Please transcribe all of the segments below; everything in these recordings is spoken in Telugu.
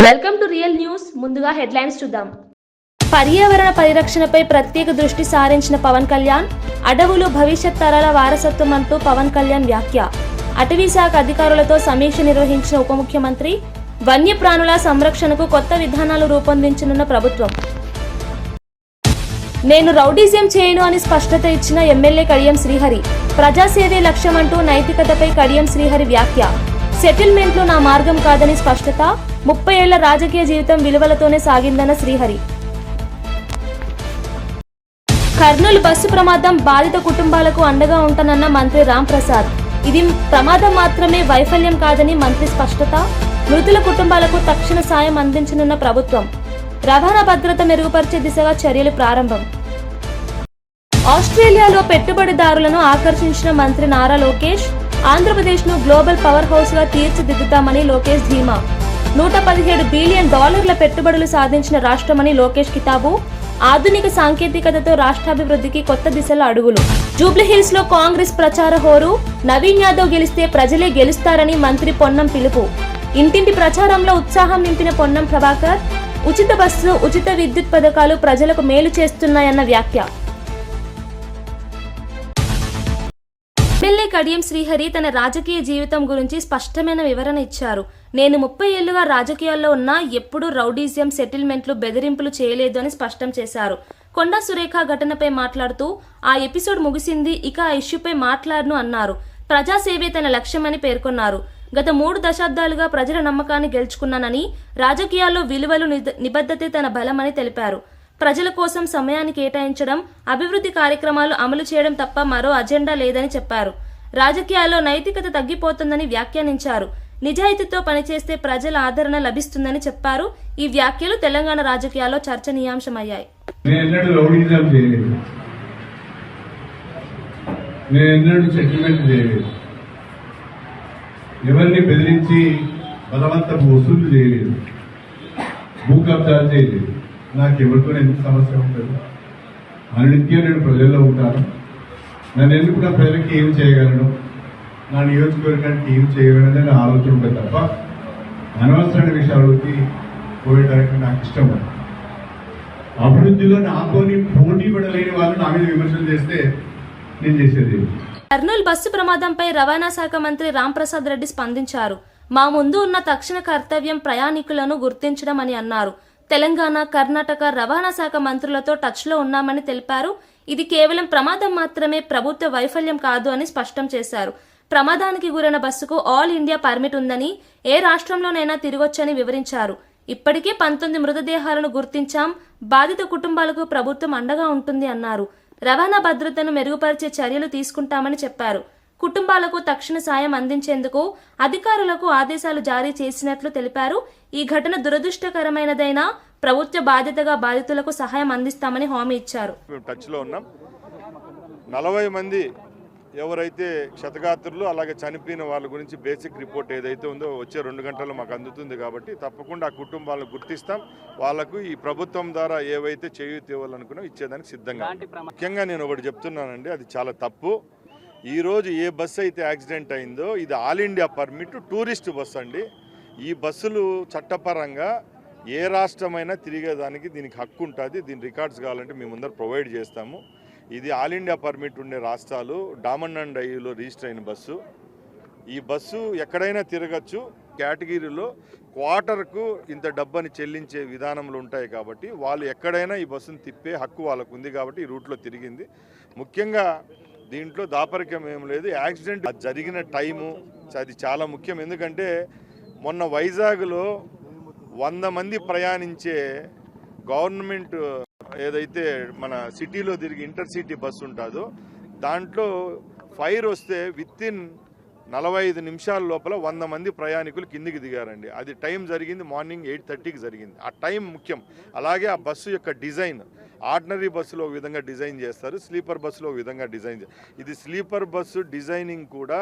Welcome to real news. ముందుగా హెడ్లైన్స్ చూద్దాం. పర్యావరణ పరిరక్షణపై ప్రత్యేక దృష్టి సారించిన పవన్ కళ్యాణ్, అడవులు భవిష్యత్ తరాల వారసత్వం అంటూ పవన్ కళ్యాణ్ వ్యాఖ్య. అటవీ శాఖ అధికారులతో సమీక్ష నిర్వహించిన ఉప ముఖ్యమంత్రి, వన్యప్రాణుల సంరక్షణకు కొత్త విధానాలు రూపొందించనున్న ప్రభుత్వం. నేను రౌడీజం చేయను అని స్పష్టత ఇచ్చిన ఎమ్మెల్యే కడియం శ్రీహరి. ప్రజాసేవే లక్ష్యమంటూ నైతికతపై కడియం శ్రీహరి వ్యాఖ్య. సెటిల్మెంట్లు నా మార్గం కాదని స్పష్టత. 30 ఏళ్ల రాజకీయ జీవితం విలువలతోనే సాగిందన్న శ్రీహరి. కర్నూలు బస్సు ప్రమాదం, బాధిత కుటుంబాలకు అండగా ఉంటానన్న మంత్రి రామ్ ప్రసాద్. ఇది ప్రమాదం మాత్రమే, వైఫల్యం కాదని మంత్రి స్పష్టత. మృతుల కుటుంబాలకు తక్షణ సాయం అందించనున్న ప్రభుత్వం. రవాణా భద్రత మెరుగుపరిచే దిశగా చర్యలు ప్రారంభం. ఆస్ట్రేలియాలో పెట్టుబడిదారులను ఆకర్షించిన మంత్రి నారా లోకేష్. ఆంధ్రప్రదేశ్ను గ్లోబల్ పవర్ హౌస్ గా తీర్చిదిద్దుతామని లోకేష్ ధీమా. $117 బిలియన్ పెట్టుబడులు సాధించిన రాష్ట్రమని లోకేష్ కితాబు. ఆధునిక సాంకేతికతతో రాష్ట్రాభివృద్ధికి కొత్త దిశలో అడుగులు. జూబ్లీహిల్స్ లో కాంగ్రెస్ ప్రచార హోరు. నవీన్ యాదవ్ గెలిస్తే ప్రజలే గెలుస్తారని మంత్రి పొన్నం పిలుపు. ఇంటింటి ప్రచారంలో ఉత్సాహం నింపిన పొన్నం ప్రభాకర్. ఉచిత బస్సు, ఉచిత విద్యుత్ పథకాలు ప్రజలకు మేలు చేస్తున్నాయన్న వ్యాఖ్య. ఎమ్మెల్యే కడియం శ్రీహరి తన రాజకీయ జీవితం గురించి స్పష్టమైన వివరణ ఇచ్చారు. నేను 30 ఏళ్లుగా రాజకీయాల్లో ఉన్నా ఎప్పుడూ రౌడీజం, సెటిల్మెంట్లు, బెదిరింపులు చేయలేదు అని స్పష్టం చేశారు. కొండా సురేఖ ఘటనపై మాట్లాడుతూ ఆ ఎపిసోడ్ ముగిసింది, ఇక ఆ ఇష్యూపై మాట్లాడను అన్నారు. ప్రజాసేవే తన లక్ష్యమని పేర్కొన్నారు. గత 3 దశాబ్దాలుగా ప్రజల నమ్మకాన్ని గెలుచుకున్నానని, రాజకీయాల్లో విలువలు, నిబద్ధతే తన బలమని తెలిపారు. ప్రజల కోసం సమయాన్ని కేటాయించడం, అభివృద్ధి కార్యక్రమాలు అమలు చేయడం తప్ప మరో అజెండా లేదని చెప్పారు. రాజకీయాల్లో నైతికత తగ్గిపోతుందని వ్యాఖ్యానించారు. నిజాయితీతో పనిచేస్తే ప్రజల ఆదరణ లభిస్తుందని చెప్పారు. ఈ వ్యాఖ్యలు తెలంగాణ రాజకీయాల్లో చర్చనీయాంశమయ్యాయి. ఎవరిని బెదిరించి బలవంతపు వసూలు చేయలేదు, భూ కబ్జాలు చేయలేదు. నాకు ఎవరితో ఎందుకు సమస్య ఉంటుంది? అనునిత్యం నేను ప్రజల్లో ఉంటాను. నన్ను ఎందుకు నా ప్రజలకి ఏం చేయగలను, నా నియోజకవర్గానికి ఏం చేయగలనని ఆలోచన ఉంటుంది తప్ప అనవసరమైన విషయాలకి పోయడానికి నాకు ఇష్టం లేదు. అభివృద్ధిలో నాతోని పోటీ పడలేని వాళ్ళు నా మీద విమర్శలు చేస్తే నేను చేసేది. కర్నూలు బస్సు ప్రమాదంపై రవాణా శాఖ మంత్రి రామ్ ప్రసాద్ రెడ్డి స్పందించారు. మా ముందు ఉన్న తక్షణ కర్తవ్యం ప్రయాణికులను గుర్తించడం అని అన్నారు. తెలంగాణ, కర్ణాటక రవాణా శాఖ మంత్రులతో టచ్లో ఉన్నామని తెలిపారు. ఇది కేవలం ప్రమాదం మాత్రమే, ప్రభుత్వ వైఫల్యం కాదు అని స్పష్టం చేశారు. ప్రమాదానికి గురైన బస్సుకు ఆల్ ఇండియా పర్మిట్ ఉందని, ఏ రాష్ట్రంలోనైనా తిరగొచ్చని వివరించారు. ఇప్పటికే 19 మృతదేహాలను గుర్తించాం. బాధిత కుటుంబాలకు ప్రభుత్వం అండగా ఉంటుంది అన్నారు. రవాణా భద్రతను మెరుగుపరిచే చర్యలు తీసుకుంటామని చెప్పారు. కుటుంబాలకు తక్షణ సాయం అందించేందుకు అధికారులకు ఆదేశాలు జారీ చేసినట్లు తెలిపారు. ఈ ఘటన దురదృష్టకరమైనదైనా ప్రభుత్వ బాధ్యతగా బాధితులకు సహాయం అందిస్తామని హామీ ఇచ్చారు. టచ్లో ఉన్నాం. 40 మంది ఎవరైతే క్షతగాత్రులు, అలాగే చనిపోయిన వాళ్ళ గురించి బేసిక్ రిపోర్ట్ ఏదైతే ఉందో వచ్చే 2 గంటల్లో మాకు అందుతుంది. కాబట్టి తప్పకుండా ఆ కుటుంబాలను గుర్తిస్తాం. వాళ్లకు ఈ ప్రభుత్వం ద్వారా ఏవైతే చేయూత ఇవ్వాలనుకున్నా ఇచ్చేదానికి సిద్ధంగా. ముఖ్యంగా నేను ఒకటి చెప్తున్నానండి, అది చాలా తప్పు. ఈరోజు ఏ బస్సు అయితే యాక్సిడెంట్ అయిందో ఇది all India permit tourist bus అండి. ఈ బస్సులు చట్టపరంగా ఏ రాష్ట్రమైనా తిరిగేదానికి దీనికి హక్కు ఉంటుంది. దీని రికార్డ్స్ కావాలంటే మేము ముందర ప్రొవైడ్ చేస్తాము. ఇది ఆల్ ఇండియా పర్మిట్ ఉండే రాష్ట్రాలు డామన్ అండ్ డైలో రిజిస్టర్ అయిన బస్సు. ఈ బస్సు ఎక్కడైనా తిరగచ్చు. కేటగిరీలో క్వార్టర్కు ఇంత డబ్బని చెల్లించే విధానంలో ఉంటాయి. కాబట్టి వాళ్ళు ఎక్కడైనా ఈ బస్సును తిప్పే హక్కు వాళ్ళకు ఉంది. కాబట్టి ఈ రూట్లో తిరిగింది. ముఖ్యంగా దీంట్లో దాపరికం ఏం లేదు. యాక్సిడెంట్ జరిగిన టైము అది చాలా ముఖ్యం. ఎందుకంటే మొన్న వైజాగ్లో 100 మంది ప్రయాణించే గవర్నమెంట్ ఏదైతే మన సిటీలో తిరిగి ఇంటర్సిటీ బస్సు ఉంటుందో దాంట్లో ఫైర్ వస్తే వితిన్ 45 నిమిషాల లోపల 100 మంది ప్రయాణికులు కిందికి దిగారండి. అది టైం జరిగింది మార్నింగ్ 8:30కి జరిగింది. ఆ టైం ముఖ్యం. అలాగే ఆ బస్సు యొక్క డిజైన్, ఆర్డినరీ బస్సులో ఒక విధంగా డిజైన్ చేస్తారు, స్లీపర్ బస్సులో ఒక విధంగా డిజైన్ చేస్తారు. ఇది స్లీపర్ బస్సు డిజైనింగ్ కూడా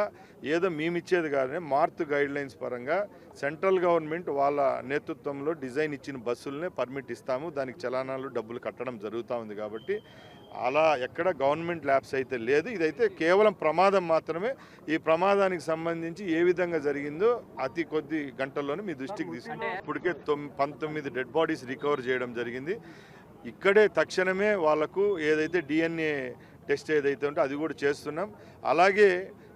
ఏదో మేమిచ్చేది కాదని మార్త్ గైడ్ లైన్స్ పరంగా సెంట్రల్ గవర్నమెంట్ వాళ్ళ నేతృత్వంలో డిజైన్ ఇచ్చిన బస్సులనే పర్మిట్ ఇస్తాము, దానికి చలానాలు డబ్బులు కట్టడం జరుగుతూ ఉంది. కాబట్టి అలా ఎక్కడ గవర్నమెంట్ ల్యాబ్స్ అయితే లేదు. ఇదైతే కేవలం ప్రమాదం మాత్రమే. ఈ ప్రమాదానికి సంబంధించి ఏ విధంగా జరిగిందో అతి కొద్ది గంటల్లోనే మీ దృష్టికి తీసుకుంటాం. ఇప్పటికే 19 డెడ్ బాడీస్ రికవర్ చేయడం జరిగింది. ఇక్కడే తక్షణమే వాళ్లకు ఏదైతే DNA టెస్ట్ ఏదైతే ఉంటే అది కూడా చేస్తున్నాం. అలాగే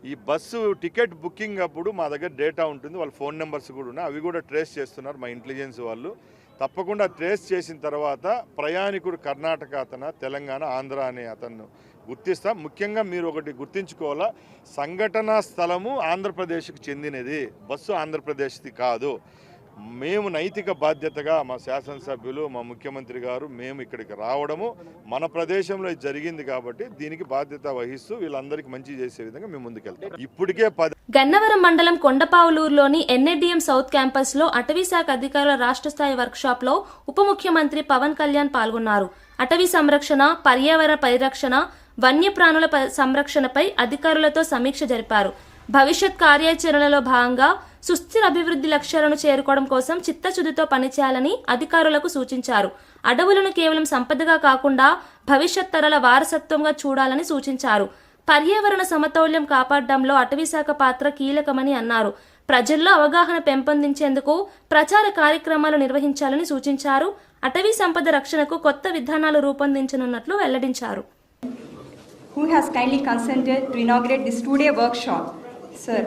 ఈ బస్సు టికెట్ బుకింగ్ అప్పుడు మా దగ్గర డేటా ఉంటుంది, వాళ్ళ ఫోన్ నెంబర్స్ కూడా ఉన్నాయి, అవి కూడా ట్రేస్ చేస్తున్నారు మా ఇంటెలిజెన్స్ వాళ్ళు. తప్పకుండా ట్రేస్ చేసిన తర్వాత ప్రయాణికుడు కర్ణాటక అతను, తెలంగాణ, ఆంధ్ర అనే అతను గుర్తిస్తాం. ముఖ్యంగా మీరు ఒకటి గుర్తించుకోవాలా, సంఘటనా స్థలము ఆంధ్రప్రదేశ్కి చెందినది, బస్సు ఆంధ్రప్రదేశ్ది కాదు. మేము నైతిక బాధ్యతగా మా శాసనసభ్యులు, మా ముఖ్యమంత్రి గారు మేము ఇక్కడికి రావడము మన ప్రదేశంలో ఇది జరిగింది కాబట్టి దీనికి బాధ్యత వహిస్తూ వీళ్ళందరికీ మంచి చేసే విధంగా మేము ముందుకెళ్తాం. ఇప్పటికే గన్నవరం మండలం కొండపావులూరులోని NADM సౌత్ క్యాంపస్ లో అటవీ శాఖ అధికారుల రాష్ట్ర స్థాయి వర్క్ షాప్ లో ఉప ముఖ్యమంత్రి పవన్ కళ్యాణ్ పాల్గొన్నారు. అటవీ సంరక్షణ, పర్యావరణ పరిరక్షణ, వన్యప్రాణుల సంరక్షణపై అధికారులతో సమీక్ష జరిపారు. భవిష్యత్ కార్యాచరణలో భాగంగా సుస్థిర అభివృద్ధి లక్ష్యాలను చేరుకోవడం కోసం చిత్తశుద్ధితో పనిచేయాలని అధికారులకు సూచించారు. అడవులను కేవలం సంపదగా కాకుండా భవిష్యత్ తరాల వారసత్వంగా చూడాలని సూచించారు. పర్యావరణ సమతౌల్యం కాపాడడంలో అటవీశాఖ పాత్ర కీలకమని అన్నారు. ప్రజల్లో అవగాహన పెంపొందించేందుకు ప్రచార కార్యక్రమాలు నిర్వహించాలని సూచించారు. అటవీ సంపద రక్షణకు కొత్త విధానాలు రూపొందించనున్నట్లు వెల్లడించారు. Who has kindly consented to inaugurate this two-day workshop? Sir,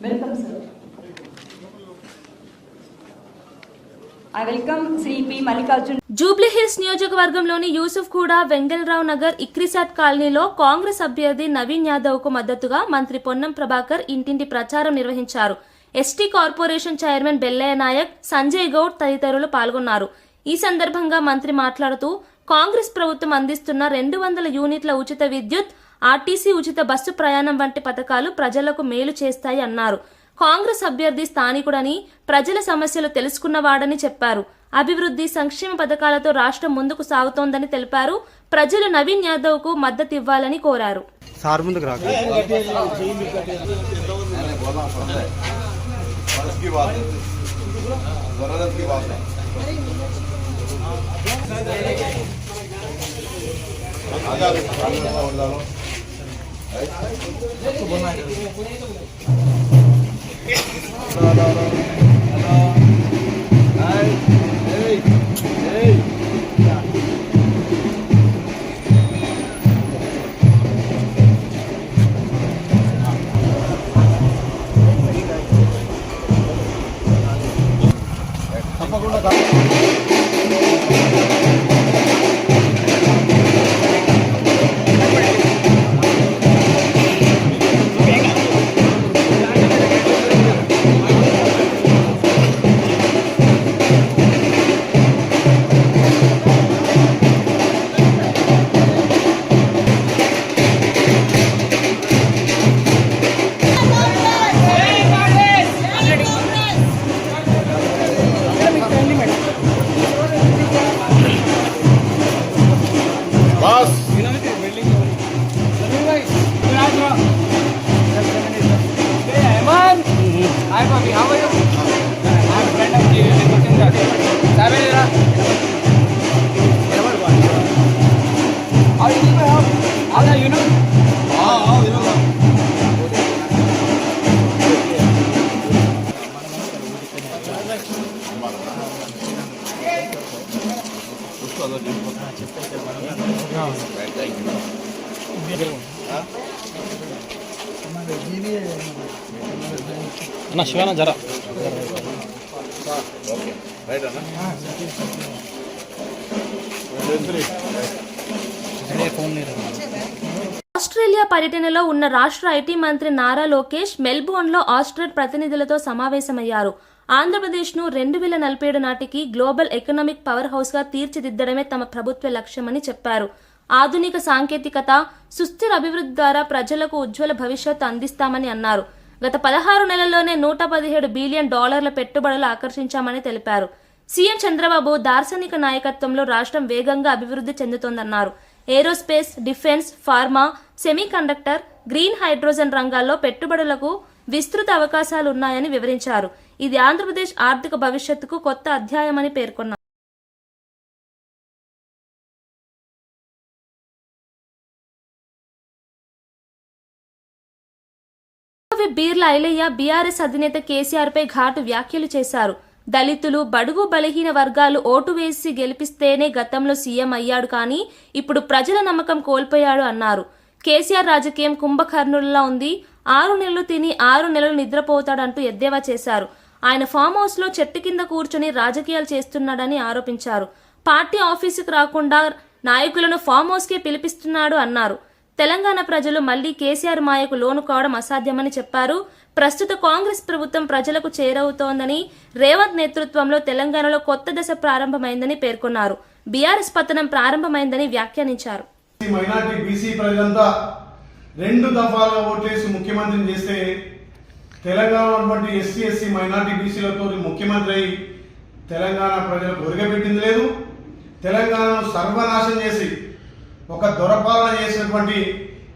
welcome, sir. I welcome Sri P. Mallikarjun. Jubilee Hills నియోజకవర్గంలోని యూసుఫ్గూడ, వెంగళరావు నగర్, ఇక్రిసాట్ కాలనీలో కాంగ్రెస్ అభ్యర్థి నవీన్ యాదవ్ కు మద్దతుగా మంత్రి పొన్నం ప్రభాకర్ ఇంటింటి ప్రచారం నిర్వహించారు. ST corporation chairman Bellaiah Naik, Sanjay Goud తదితరులు పాల్గొన్నారు. ఈ సందర్భంగా మంత్రి మాట్లాడుతూ కాంగ్రెస్ ప్రభుత్వం అందిస్తున్న 200 యూనిట్ల ఉచిత విద్యుత్, ఆర్టీసీ ఉచిత బస్సు ప్రయాణం వంటి పథకాలు ప్రజలకు మేలు చేస్తాయి అన్నారు. కాంగ్రెస్ అభ్యర్థి స్థానికుడని, ప్రజల సమస్యలు తెలుసుకున్నవాడని చెప్పారు. అభివృద్ధి, సంక్షేమ పథకాలతో రాష్ట్రం ముందుకు సాగుతోందని తెలిపారు. ప్రజలు నవీన్ యాదవ్ కు మద్దతు ఇవ్వాలని కోరారు. అన్న శివాన జరా ఆస్ట్రేలియా పర్యటనలో ఉన్న రాష్ట్ర ఐటీ మంత్రి నారా లోకేష్ మెల్బోర్న్లో ఆస్ట్రేలియా ప్రతినిధులతో సమావేశమయ్యారు. ఆంధ్రప్రదేశ్ను 2047 నాటికి గ్లోబల్ ఎకనామిక్ పవర్ హౌస్గా తీర్చిదిద్దడమే తమ ప్రభుత్వ లక్ష్యమని చెప్పారు. ఆధునిక సాంకేతికత, సుస్థిర అభివృద్ధి ద్వారా ప్రజలకు ఉజ్వల భవిష్యత్తు అందిస్తామని అన్నారు. గత 16 నెలల్లోనే $117 బిలియన్ పెట్టుబడులు ఆకర్షించామని తెలిపారు. సీఎం చంద్రబాబు దార్శనిక నాయకత్వంలో రాష్ట్రం వేగంగా అభివృద్ధి చెందుతోందన్నారు. Aerospace, defence, pharma, semiconductor, green hydrogen రంగాల్లో పెట్టుబడులకు విస్తృత అవకాశాలున్నాయని వివరించారు. ఇది ఆంధ్రప్రదేశ్ ఆర్థిక భవిష్యత్తుకు కొత్త అధ్యాయమని పేర్కొన్నారు. బీర్ల ఐలయ్య బీఆర్ఎస్ అధినేత కేసీఆర్ పై ఘాటు వ్యాఖ్యలు చేశారు. దళితులు, బడుగు బలహీన వర్గాలు ఓటు వేసి గెలిపిస్తేనే గతంలో సీఎం అయ్యాడు, కానీ ఇప్పుడు ప్రజల నమ్మకం కోల్పోయాడు అన్నారు. కేసీఆర్ రాజకీయం కుంభకర్ణుల్లా ఉంది, 6 నెలలు తిని 6 నెలలు నిద్రపోతాడంటూ ఎద్దేవా చేశారు. ఆయన ఫామ్ హౌస్ లో చెట్టు కింద కూర్చొని రాజకీయాలు చేస్తున్నాడని ఆరోపించారు. పార్టీ ఆఫీసుకు రాకుండా నాయకులను ఫామ్ హౌస్ కే పిలిపిస్తున్నాడు అన్నారు. తెలంగాణ ప్రజలు మళ్లీ కేసీఆర్ మాయకు లోను కావడం అసాధ్యమని చెప్పారు. ప్రస్తుత కాంగ్రెస్ ప్రభుత్వం ప్రజలకు చేరవుతోందని, రేవంత్ నేతృత్వంలో తెలంగాణలో కొత్త దశ ప్రారంభమైందని పేర్కొన్నారు. బీఆర్ఎస్ పతనం ప్రారంభమైందని వ్యాఖ్యానించారు. మైనార్టీ బీసీ ప్రజలంతా 2 దఫాలుగా ఓట్లేసి ముఖ్యమంత్రిని చేస్తే తెలంగాణ ఎస్సీ ఎస్సీ మైనార్టీ బీసీలతో ముఖ్యమంత్రి అయి తెలంగాణ ప్రజలకు ఒరగబెట్టింది లేదు. తెలంగాణను సర్వనాశనం చేసి ఒక దొరపాలన చేసినటువంటి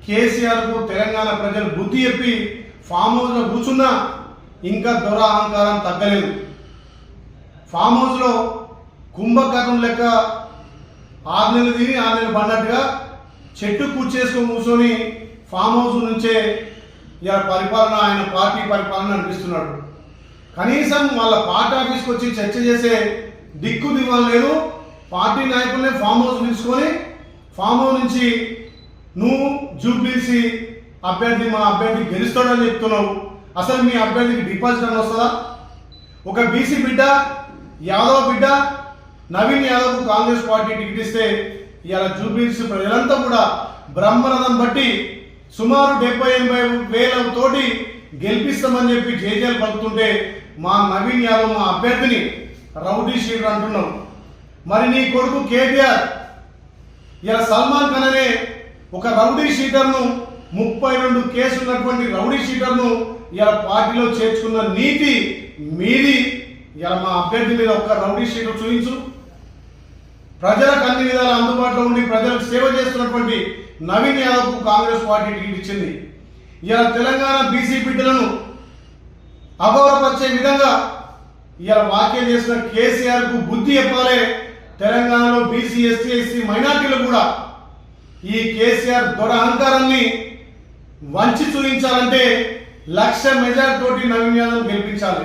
కేసీఆర్కు తెలంగాణ ప్రజలు బుద్ధి చెప్పి ఫామ్ హౌస్లో కూర్చున్నా ఇంకా దొర అహంకారం తగ్గలేదు. ఫామ్ హౌస్లో కుంభకర్ణం లెక్క 6 నెలలు తిని 6 నెలలు పడినట్టుగా చెట్టు కూర్చేసుకొని కూర్చొని ఫామ్ హౌస్ నుంచే ఇలా పరిపాలన, ఆయన పార్టీ పరిపాలన నడిపిస్తున్నాడు. కనీసం వాళ్ళ పార్టీ ఆఫీస్కి వచ్చి చర్చ చేసే దిక్కు దివ్వాలి లేదు. పార్టీ నాయకుల్ని ఫామ్ హౌస్ పిలుచుకొని ఫామ్ హౌస్ నుంచి నువ్వు జూబ్లీసీ అభ్యర్థి, మా అభ్యర్థి గెలుస్తాడని చెప్తున్నావు. అసలు మీ అభ్యర్థికి డిపాజిట్ అని వస్తుందా? ఒక బీసీ బిడ్డ, యాదవ్ బిడ్డ నవీన్ యాదవ్కు కాంగ్రెస్ పార్టీ టికెట్ ఇస్తే ఇలా జూబ్లీసీ ప్రజలంతా కూడా బ్రహ్మరథం బట్టి సుమారు 70-80 వేల తోటి గెలిపిస్తామని చెప్పి జేజేలు పలుకుతుంటే మా నవీన్ యాదవ్ మా అభ్యర్థిని రౌడీ షీటర్ అంటున్నావు. మరి నీ కొడుకు కేటీఆర్ ఇలా సల్మాన్ ఖాన్ అనే ఒక రౌడీ షీటర్ను, 32 కేసులు ఉన్నటువంటి రౌడీ షీటర్ను ఇలా పార్టీలో చేర్చుకున్న నీతి మీది. ఇలా మా అభ్యర్థి మీద ఒక రౌడీ షీటర్ చూపించు. ప్రజలకు అన్ని విధాలు అందుబాటులో ఉండి ప్రజలకు సేవ చేస్తున్నటువంటి నవీన్ యాదవ్కు కాంగ్రెస్ పార్టీ టికెట్ ఇచ్చింది. ఇలా తెలంగాణ బీసీ బిడ్డలను అగౌరవపరిచే విధంగా ఇలా వ్యాఖ్యలు చేసిన కేసీఆర్కు బుద్ధి చెప్పాలి. తెలంగాణలో బీసీ, ఎస్టీ, ఎస్సీ మైనార్టీలు కూడా ఈ కేసీఆర్ దొర అహంకారాన్ని వంచి చూపించాలంటే 1,00,000 మెజార్టీ తోటి నవీన్ యాదవ్ గెలిపించాలి.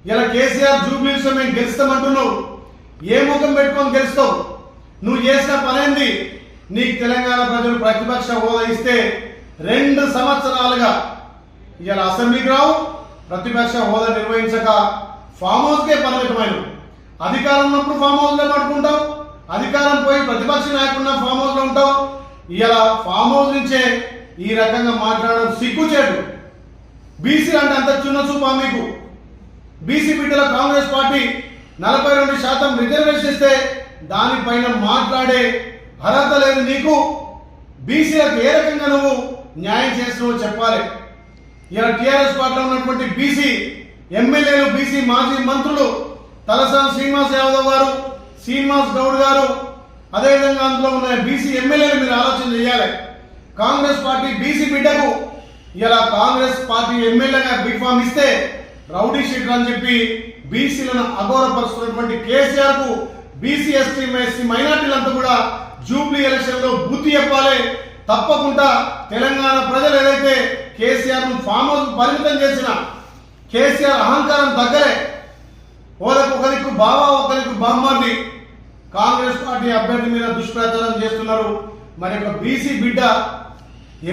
ఇలా కేసీఆర్ జూబ్లీస్ మేము గెలుస్తామంటున్నావు. ఏ ముఖం పెట్టుకొని గెలుస్తావు? నువ్వు చేసిన పనేంది? నీకు తెలంగాణ ప్రజలు ప్రతిపక్ష హోదా ఇస్తే 2 సంవత్సరాలుగా ఇలా అసెంబ్లీకి రావు, ప్రతిపక్ష హోదా నిర్వహించక ఫామ్ హౌస్కే పరిమితమైన. అధికారం ఉన్నప్పుడు ఫామ్ హౌస్లో పట్టుకుంటావు, అధికారం పోయి ప్రతిపక్ష నాయకున్న ఫామ్ హౌస్లో ఉంటావు. ఇలా ఫామ్ హౌస్ నుంచే ఈ రకంగా మాట్లాడడం సిగ్గుచేటు. బీసీ అంటే అంత చిన్న చూపా మీకు? బీసీ బిడ్డల కాంగ్రెస్ పార్టీ 42% రిజర్వేషన్ ఇస్తే దానిపైన మాట్లాడే అర్హత లేదు నీకు. బీసీలకు ఏ రకంగా నువ్వు న్యాయం చేస్తున్నావో చెప్పాలి. ఇలా టీఆర్ఎస్ పార్టీలో ఉన్నటువంటి బీసీ ఎమ్మెల్యేలు, బీసీ మాజీ మంత్రులు తలసాని శ్రీనివాస్ యాదవ్ గారు, శ్రీనివాస్ గౌడ్ గారు, అదేవిధంగా అందులో ఉన్న బీసీ ఎమ్మెల్యేలు మీరు ఆలోచన చేయాలి. కాంగ్రెస్ పార్టీ బీసీ బిడ్డకు ఇలా కాంగ్రెస్ పార్టీ ఎమ్మెల్యేగా బీఫామ్ ఇస్తే రౌడీ షీటర్ అని చెప్పి బీసీలను అగౌరవపరుస్తున్నటువంటి కేసీఆర్ కు బీసీ, ఎస్టీ, ఎస్సీ మైనార్టీలంతా కూడా జూబ్లీ ఎలక్షన్ లో బుద్ధి చెప్పాలి. తప్పకుండా తెలంగాణ ప్రజలు ఏదైతే కేసీఆర్ ను ఫామ్ హౌస్ పరిమితం చేసిన కేసీఆర్ అహంకారం తగ్గలే. ఒకరికి బావా, ఒకరికి బామ్మార్ది కాంగ్రెస్ పార్టీ అభ్యర్థి మీద దుష్ప్రచారం చేస్తున్నారు. మరి ఒక బీసీ బిడ్డ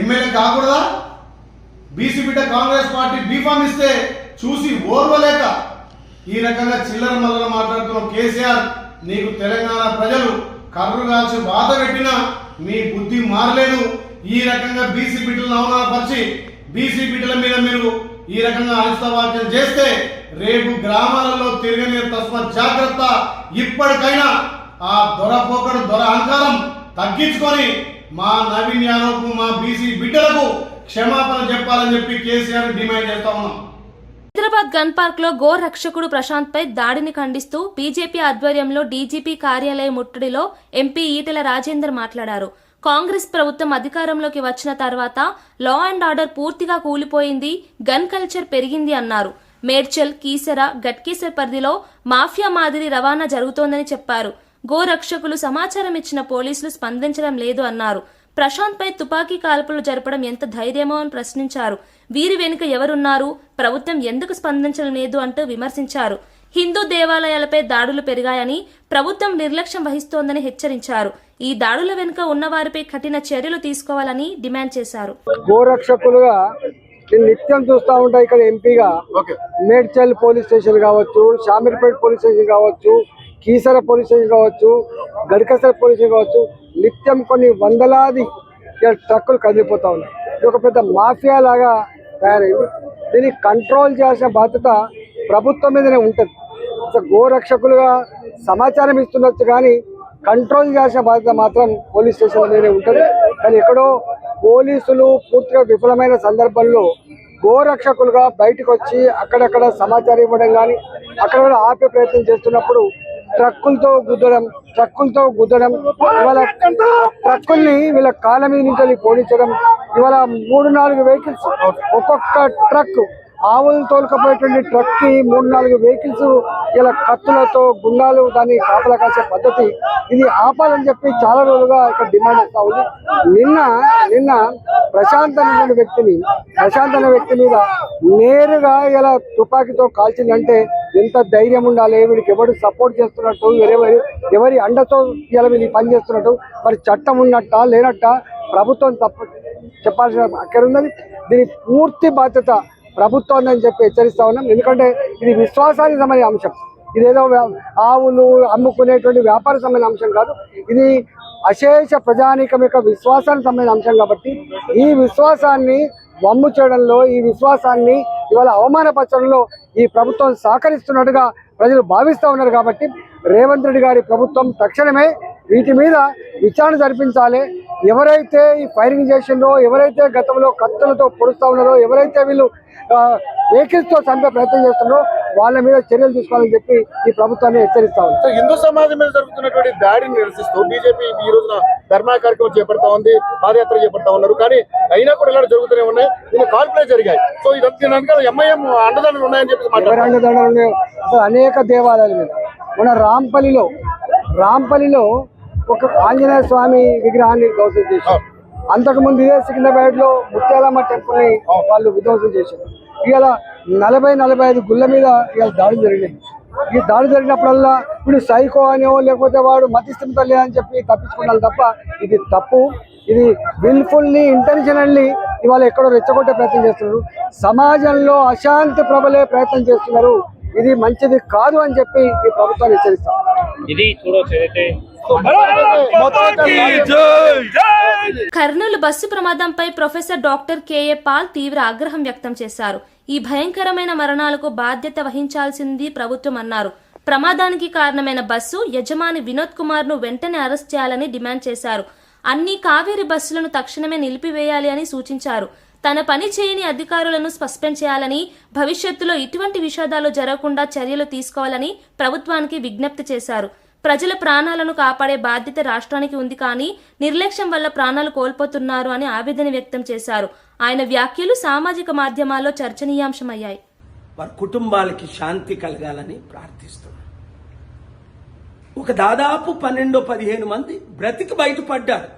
ఎమ్మెల్యే కాకూడదా? బీసీ బిడ్డ కాంగ్రెస్ పార్టీ బీఫామ్ ఇస్తే చూసి ఓర్వలేక ఈ రకంగా చిల్లర మల్లర మాట్లాడుతున్న కేసీఆర్, నీకు తెలంగాణ ప్రజలు కర్రు కాల్చి వాత పెట్టినా మీ బుద్ధి మారలేదు. ఈ రకంగా బీసీ బిడ్డలను అవమానపరిచి బీసీ బిడ్డల మీద మీరు ఈ రకంగా అనిష్ట వ్యాఖ్యలు చేస్తే రేపు గ్రామాలలో తిరగని తస్మాత్ జాగ్రత్త. ఇప్పటికైనా ఆ దొరపోకడు, దొర అహంకారం తగ్గించుకొని మా నవీన్ యాదవ్కు, మా బీసీ బిడ్డలకు క్షమాపణ చెప్పాలని చెప్పి కేసీఆర్ డిమాండ్ చేస్తా ఉన్నాం. హైదరాబాద్ గన్ పార్క్ లో గో రక్షకుడు ప్రశాంత్ పై దాడిని ఖండిస్తూ బీజేపీ ఆధ్వర్యంలో డీజీపీ కార్యాలయ ముట్టడిలో ఎంపీ ఈటెల రాజేందర్ మాట్లాడారు. కాంగ్రెస్ ప్రభుత్వం అధికారంలోకి వచ్చిన తర్వాత లా అండ్ ఆర్డర్ పూర్తిగా కూలిపోయింది, గన్ కల్చర్ పెరిగింది అన్నారు. మేడ్చల్, కీసర, గట్కేసర్ పరిధిలో మాఫియా మాదిరి రవాణా జరుగుతోందని చెప్పారు. గోరక్షకులు సమాచారం ఇచ్చిన పోలీసులు స్పందించడం లేదు అన్నారు. ప్రశాంత్ పై తుపాకీ కాల్పులు జరపడం ఎంత ధైర్యమో అని ప్రశ్నించారు. వీరి వెనుక ఎవరున్నారు, ప్రభుత్వం ఎందుకు స్పందించడం లేదు అంటూ విమర్శించారు. హిందూ దేవాలయాలపై దాడులు పెరిగాయని, ప్రభుత్వం నిర్లక్ష్యం వహిస్తోందని హెచ్చరించారు. ఈ దాడుల వెనుక ఉన్నవారిపై కఠిన చర్యలు తీసుకోవాలని డిమాండ్ చేశారు. గోరక్షకులుగా నేను నిత్యం చూస్తూ ఉంటా. ఇక్కడ ఎంపీగా మేడ్చల్ పోలీస్ స్టేషన్ కావచ్చు, షామీర్పేట్ పోలీస్ స్టేషన్ కావచ్చు, కీసర పోలీస్ స్టేషన్ కావచ్చు, గడ్కసర్ పోలీస్ స్టేషన్ కావచ్చు, నిత్యం కొన్ని వందలాది ట్రక్కులు కదిలిపోతా ఉన్నాయి. ఇది ఒక పెద్ద మాఫియా లాగా తయారైంది. దీన్ని కంట్రోల్ చేయాల్సిన బాధ్యత ప్రభుత్వం మీదనే ఉంటుంది. గోరక్షకులుగా సమాచారం ఇస్తుండొచ్చు కానీ కంట్రోల్ చేయాల్సిన బాధ్యత మాత్రం పోలీస్ స్టేషన్ల మీదనే ఉంటుంది. కానీ ఎక్కడో పోలీసులు పూర్తిగా విఫలమైన సందర్భంలో గోరక్షకులుగా బయటకు వచ్చి అక్కడక్కడ సమాచారం ఇవ్వడం కానీ అక్కడ ఆపే ప్రయత్నం చేస్తున్నప్పుడు ట్రక్కులతో గుద్దడం ఇవాళ ట్రక్కుల్ని వీళ్ళ కాళ్ళ మీద నుంచి పోనించడం. ఇవాళ 3-4 వెహికల్స్, ఒక్కొక్క ట్రక్ ఆవులు తోలుకపోయేటువంటి ట్రక్ కి 3-4 వెహికల్స్ ఇలా కత్తులతో గుండాలు దాన్ని కాపలా కాసే పద్ధతి. ఇది ఆపాలని చెప్పి చాలా రోజులుగా ఇక్కడ డిమాండ్ చేస్తా ఉంది. నిన్న ప్రశాంత్ అనే వ్యక్తి మీద నేరుగా ఇలా తుపాకీతో కాల్చిందంటే ఎంత ధైర్యం ఉండాలి, వీడికి ఎవరు సపోర్ట్ చేస్తున్నట్టు, ఎవరి అండతో ఇలా వీళ్ళు పని చేస్తున్నట్టు, మరి చట్టం ఉన్నట్ట లేనట్ట ప్రభుత్వం చెప్పాల్సిన అక్కడ ఉన్నది. దీని పూర్తి బాధ్యత ప్రభుత్వం అని చెప్పి హెచ్చరిస్తా ఉన్నాం. ఎందుకంటే ఇది విశ్వాసానికి సంబంధించిన అంశం. ఇదేదో ఆవులు అమ్ముకునేటువంటి వ్యాపార సంబంధించిన అంశం కాదు. ఇది అశేష ప్రజానీకం యొక్క విశ్వాసానికి సంబంధించిన అంశం కాబట్టి ఈ విశ్వాసాన్ని వమ్ము చేయడంలో, ఈ విశ్వాసాన్ని ఇవాళ అవమానపరచడంలో ఈ ప్రభుత్వం సహకరిస్తున్నట్టుగా ప్రజలు భావిస్తూ ఉన్నారు. కాబట్టి రేవంత్ రెడ్డి గారి ప్రభుత్వం తక్షణమే వీటి మీద విచారణ జరిపించాలి. ఎవరైతే ఈ ఫైరింగ్ చేసిందో, ఎవరైతే గతంలో కత్తులతో పొడుస్తూ ఉన్నారో, ఎవరైతే వీళ్ళు వెహికల్స్ తో చంపే ప్రయత్నం చేస్తున్నారో వాళ్ళ మీద చర్యలు తీసుకోవాలని చెప్పి ఈ ప్రభుత్వాన్ని హెచ్చరిస్తా ఉంది. హిందూ సమాజం మీద జరుగుతున్నటువంటి దాడిని నిరసిస్తూ బీజేపీ ఈ రోజున ధర్నా కార్యక్రమం చేపడతా ఉంది, పాదయాత్ర చేపడతా ఉన్నారు. కానీ అయినా కూడా ఇలా జరుగుతూనే ఉన్నాయి. దీని కాల్పులే జరిగాయి. సో ఇదంతా ఎంఐఎం అండదండలు ఉన్నాయని చెప్పి ఎవరి అండదండలు ఉన్నాయో అసలు అనేక దేవాలయాల మీద. మన రాంపల్లిలో ఒక ఆంజనేయ స్వామి విగ్రహాన్ని ధ్వంసం చేశారు. అంతకుముందు ఇదే సికింద్రాబాద్ లో ముత్యాలమ్మ టెంపుల్ ని వాళ్ళు విధ్వంసం చేశారు. ఇవాళ 40-45 గుళ్ళ మీద ఇవాళ దాడులు జరిగినాయి. ఈ దాడి జరిగినప్పుడల్లా వీడు సైకో అనో లేకపోతే వాడు మతిస్థిమితం లేదని చెప్పి తప్పించుకున్నాను తప్ప ఇది తప్పు. ఇది విల్ఫుల్లీ ఇంటెన్షనల్లీ ఇవాళ ఎక్కడో రెచ్చగొట్టే ప్రయత్నం చేస్తున్నారు. సమాజంలో అశాంతి ప్రబలే ప్రయత్నం చేస్తున్నారు. ఇది మంచిది కాదు అని చెప్పి ఈ ప్రభుత్వాన్ని హెచ్చరిస్తాం. కర్నూలు బస్సు ప్రమాదంపై ప్రొఫెసర్ డాక్టర్ కేఏ పాల్ తీవ్ర ఆగ్రహం వ్యక్తం చేశారు. ఈ భయంకరమైన మరణాలకు బాధ్యత వహించాల్సింది ప్రభుత్వం అన్నారు. ప్రమాదానికి కారణమైన బస్సు యజమాని వినోద్ కుమార్ ను వెంటనే అరెస్ట్ చేయాలని డిమాండ్ చేశారు. అన్ని కావేరీ బస్సులను తక్షణమే నిలిపివేయాలి అని సూచించారు. తన పని చేయని అధికారులను సస్పెండ్ చేయాలని, భవిష్యత్తులో ఇటువంటి విషాదాలు జరగకుండా చర్యలు తీసుకోవాలని ప్రభుత్వానికి విజ్ఞప్తి చేశారు. ప్రజల ప్రాణాలను కాపాడే బాధ్యత రాష్ట్రానికి ఉంది, కానీ నిర్లక్ష్యం వల్ల ప్రాణాలు కోల్పోతున్నారు అని ఆవేదన వ్యక్తం చేశారు. ఆయన వ్యాఖ్యలు సామాజిక మాధ్యమాల్లో చర్చనీయాంశమయ్యాయి. వారి కుటుంబాలకి శాంతి కలగాలని ప్రార్థిస్తున్నాను. ఒక దాదాపు 12-15 మంది బ్రతికి బయటపడ్డారు.